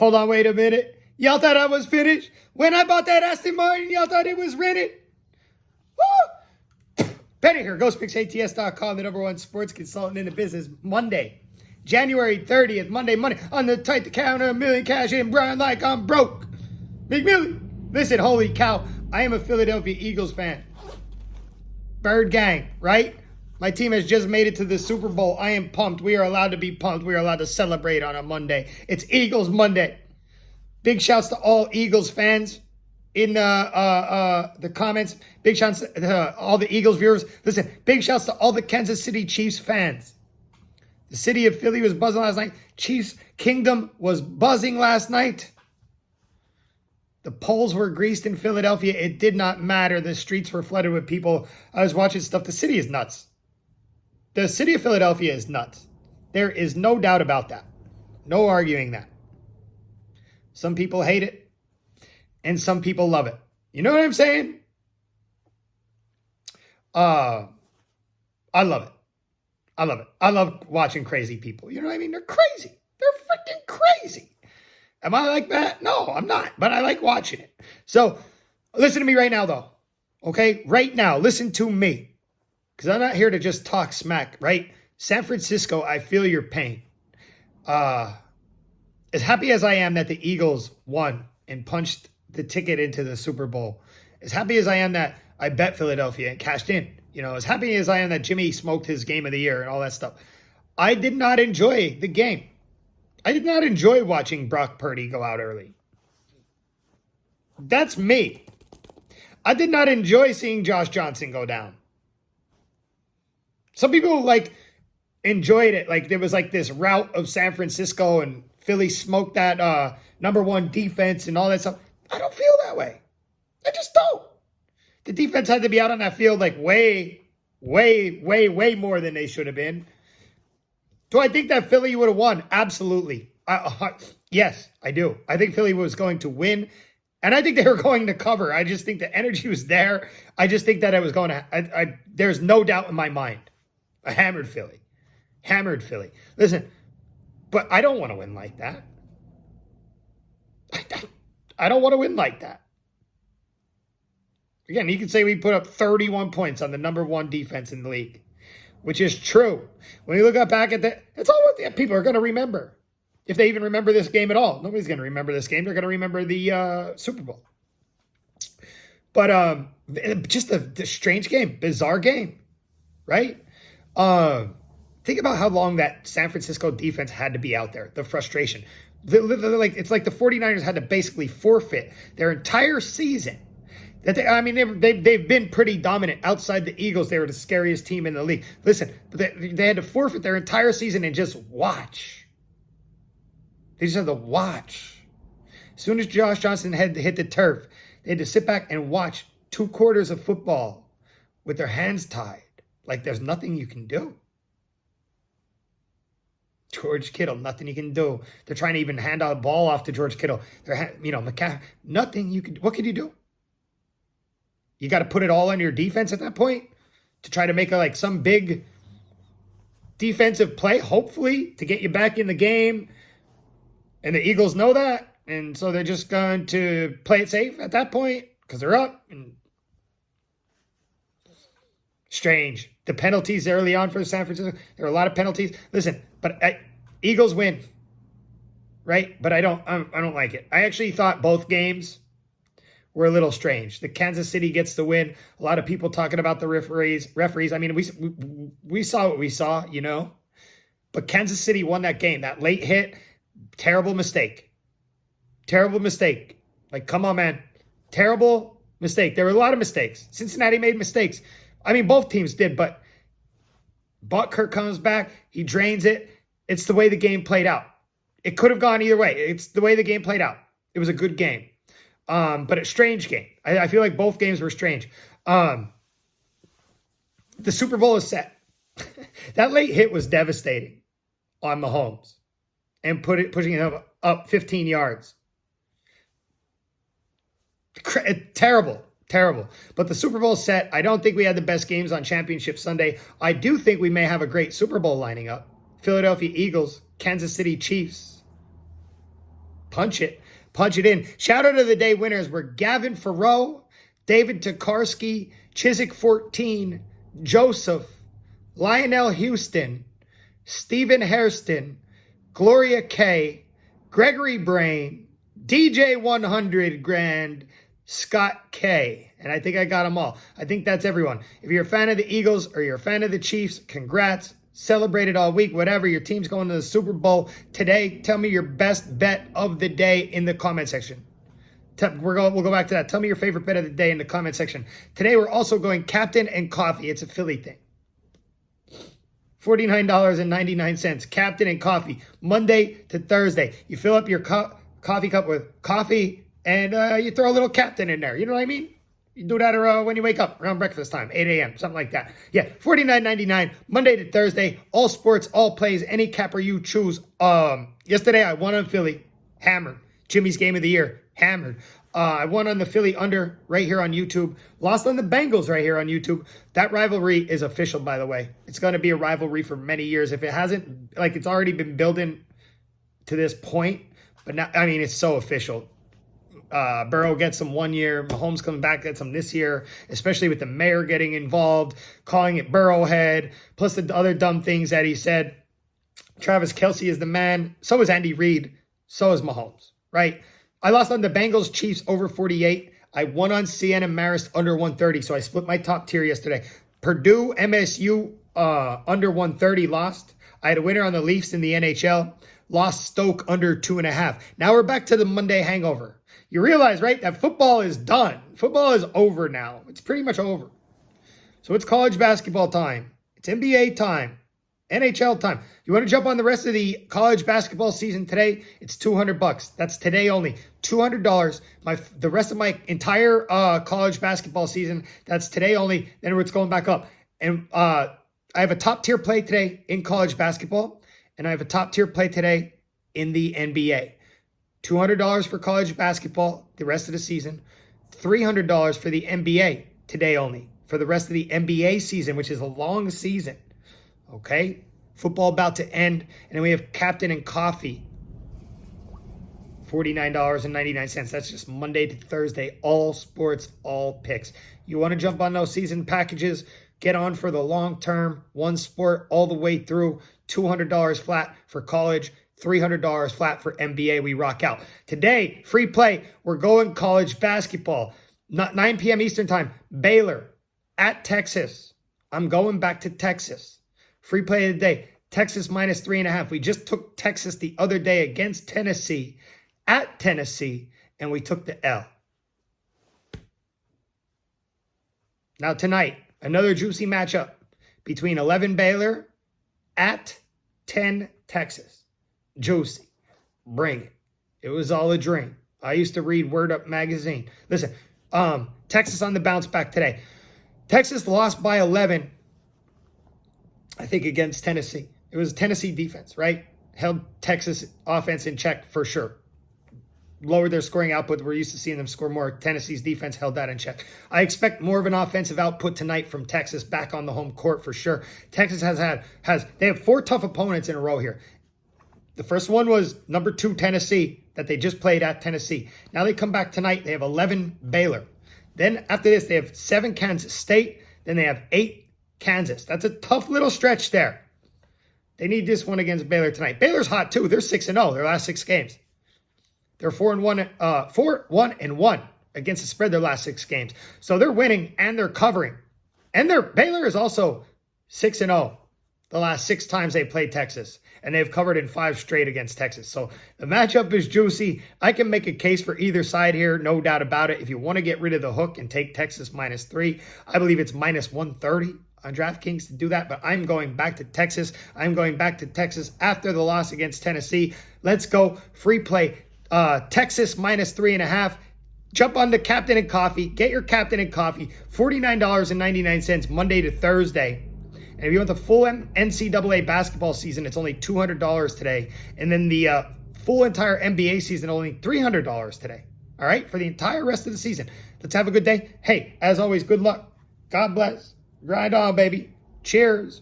Hold on, wait a minute. Y'all thought I was finished? When I bought that Aston Martin, y'all thought it was rented? Woo! Penny here, GhostPicksATS.com, the #1 sports consultant in the business. Monday, January 30th, Monday. On the tight to counter, $1 million cash in, Brian like I'm broke. Big Millie. Listen, holy cow, I am a Philadelphia Eagles fan. Bird gang, right? My team has just made it to the Super Bowl. I am pumped. We are allowed to be pumped. We are allowed to celebrate on a Monday. It's Eagles Monday. Big shouts to all Eagles fans in the comments. Big shouts to all the Eagles viewers. Listen, big shouts to all the Kansas City Chiefs fans. The city of Philly was buzzing last night. Chiefs Kingdom was buzzing last night. The polls were greased in Philadelphia. It did not matter. The streets were flooded with people. I was watching stuff. The city is nuts. The city of Philadelphia is nuts. There is no doubt about that. No arguing that. Some people hate it, and some people love it. You know what I'm saying? I love it. I love it. I love watching crazy people. You know what I mean? They're crazy. They're freaking crazy. Am I like that? No, I'm not, but I like watching it. So listen to me right now, though. Okay? Right now, listen to me. Because I'm not here to just talk smack, right? San Francisco, I feel your pain. As happy as I am that the Eagles won and punched the ticket into the Super Bowl, as happy as I am that I bet Philadelphia and cashed in, you know, as happy as I am that Jimmy smoked his game of the year and all that stuff, I did not enjoy the game. I did not enjoy watching Brock Purdy go out early. That's me. I did not enjoy seeing Josh Johnson go down. Some people enjoyed it. Like there was this rout of San Francisco and Philly smoked that #1 defense and all that stuff. I don't feel that way. I just don't. The defense had to be out on that field way more than they should have been. Do I think that Philly would have won? Absolutely. Yes, I do. I think Philly was going to win, and I think they were going to cover. I just think the energy was there. I just think that it was going to there's no doubt in my mind. I hammered Philly. Hammered Philly. Listen, but I don't want to win like that. I don't want to win like that. Again, you could say we put up 31 points on the #1 defense in the league, which is true. When you look back at that, it's all what people are going to remember. If they even remember this game at all. Nobody's going to remember this game. They're going to remember the Super Bowl. But just a strange game, bizarre game, right? Think about how long that San Francisco defense had to be out there, the frustration. It's like the 49ers had to basically forfeit their entire season. They've been pretty dominant outside the Eagles. They were the scariest team in the league. Listen, they had to forfeit their entire season and just watch. They just had to watch. As soon as Josh Johnson had hit the turf, they had to sit back and watch 2 quarters of football with their hands tied. Like there's nothing you can do. George Kittle, nothing you can do. They're trying to even hand out a ball off to George Kittle. Nothing you can do. What can you do? You got to put it all on your defense at that point to try to make some big defensive play, hopefully, to get you back in the game. And the Eagles know that. And so they're just going to play it safe at that point because they're up. And strange. The penalties early on for San Francisco, there were a lot of penalties. Listen, but Eagles win, right? But I don't like it. I actually thought both games were a little strange. The Kansas City gets the win. A lot of people talking about the referees. I mean, we saw what we saw, you know. But Kansas City won that game. That late hit, terrible mistake. Terrible mistake. Come on, man. Terrible mistake. There were a lot of mistakes. Cincinnati made mistakes. I mean, both teams did, but Butker comes back. He drains it. It's the way the game played out. It could have gone either way. It's the way the game played out. It was a good game. But a strange game. I feel like both games were strange. The Super Bowl is set. That late hit was devastating on Mahomes and pushing him up 15 yards. Terrible. But the Super Bowl set. I don't think we had the best games on Championship Sunday. I do think we may have a great Super Bowl lining up. Philadelphia Eagles, Kansas City Chiefs. Punch it. Punch it in. Shout out to the day winners were Gavin Farrow, David Tokarski, Chiswick 14, Joseph, Lionel Houston, Stephen Hairston, Gloria K, Gregory Brain, DJ 100 Grand, Scott K. And I think I got them all. I think that's everyone. If you're a fan of the Eagles or you're a fan of the Chiefs, congrats. Celebrate it all week. Whatever, your team's going to the Super Bowl today. Tell me your best bet of the day in the comment section. We'll go back to that. Tell me your favorite bet of the day in the comment section. Today, we're also going Captain and Coffee. It's a Philly thing. $49.99. Captain and Coffee. Monday to Thursday. You fill up your coffee cup with coffee and you throw a little Captain in there. You know what I mean? You do that when you wake up around breakfast time, 8 a.m., something like that. Yeah, $49.99, Monday to Thursday. All sports, all plays, any capper you choose. Yesterday, I won on Philly. Hammered. Jimmy's game of the year. Hammered. I won on the Philly under right here on YouTube. Lost on the Bengals right here on YouTube. That rivalry is official, by the way. It's going to be a rivalry for many years. If it hasn't, like, it's already been building to this point. But now, I mean, it's so official. Burrow gets them 1 year. Mahomes coming back, gets them this year, especially with the mayor getting involved, calling it Burrowhead, plus the other dumb things that he said. Travis Kelce is the man. So is Andy Reid. So is Mahomes, right? I lost on the Bengals Chiefs over 48. I won on Sienna Marist under 130. So I split my top tier yesterday. Purdue, MSU under 130 lost. I had a winner on the Leafs in the NHL. Lost Stoke under 2.5. Now we're back to the Monday hangover. You realize, right, that football is done. Football is over now. It's pretty much over. So it's college basketball time. It's NBA time. NHL time. You want to jump on the rest of the college basketball season today? It's $200. That's today only. $200. The rest of my entire college basketball season, that's today only. Then it's going back up. And I have a top tier play today in college basketball. And I have a top tier play today in the NBA. $200 for college basketball the rest of the season. $300 for the NBA today only. For the rest of the NBA season, which is a long season. Okay? Football about to end. And then we have Captain and Coffee. $49.99. That's just Monday to Thursday. All sports, all picks. You want to jump on those season packages? Get on for the long term. One sport all the way through. $200 flat for college. $300 flat for NBA. We rock out. Today, free play. We're going college basketball. 9 p.m. Eastern time. Baylor at Texas. I'm going back to Texas. Free play of the day. Texas -3.5. We just took Texas the other day against Tennessee at Tennessee, and we took the L. Now tonight, another juicy matchup between 11 Baylor at 10 Texas. Juicy. Bring it. It was all a dream. I used to read Word Up magazine. Listen, Texas on the bounce back today. Texas lost by 11, I think, against Tennessee. It was Tennessee defense, right? Held Texas offense in check for sure. Lowered their scoring output. We're used to seeing them score more. Tennessee's defense held that in check. I expect more of an offensive output tonight from Texas back on the home court for sure. Texas they have 4 tough opponents in a row here. The first one was number 2 Tennessee that they just played at Tennessee. Now they come back tonight. They have 11 Baylor. Then after this, they have 7 Kansas State. Then they have 8 Kansas. That's a tough little stretch there. They need this one against Baylor tonight. Baylor's hot too. They're 6-0 their last 6 games. They're 4-1 against the spread their last 6 games. So they're winning and they're covering. And Baylor is also 6-0 the last 6 times they played Texas. And they've covered in 5 straight against Texas. So the matchup is juicy. I can make a case for either side here, no doubt about it. If you want to get rid of the hook and take Texas -3, I believe it's -130 on DraftKings to do that. But I'm going back to Texas. I'm going back to Texas after the loss against Tennessee. Let's go. Free play. Texas -3.5. Jump on the Captain and Coffee. Get your Captain and Coffee. $49.99 Monday to Thursday. And if you want the full NCAA basketball season, it's only $200 today. And then the full entire NBA season, only $300 today. All right? For the entire rest of the season. Let's have a good day. Hey, as always, good luck. God bless. Grind on, baby. Cheers.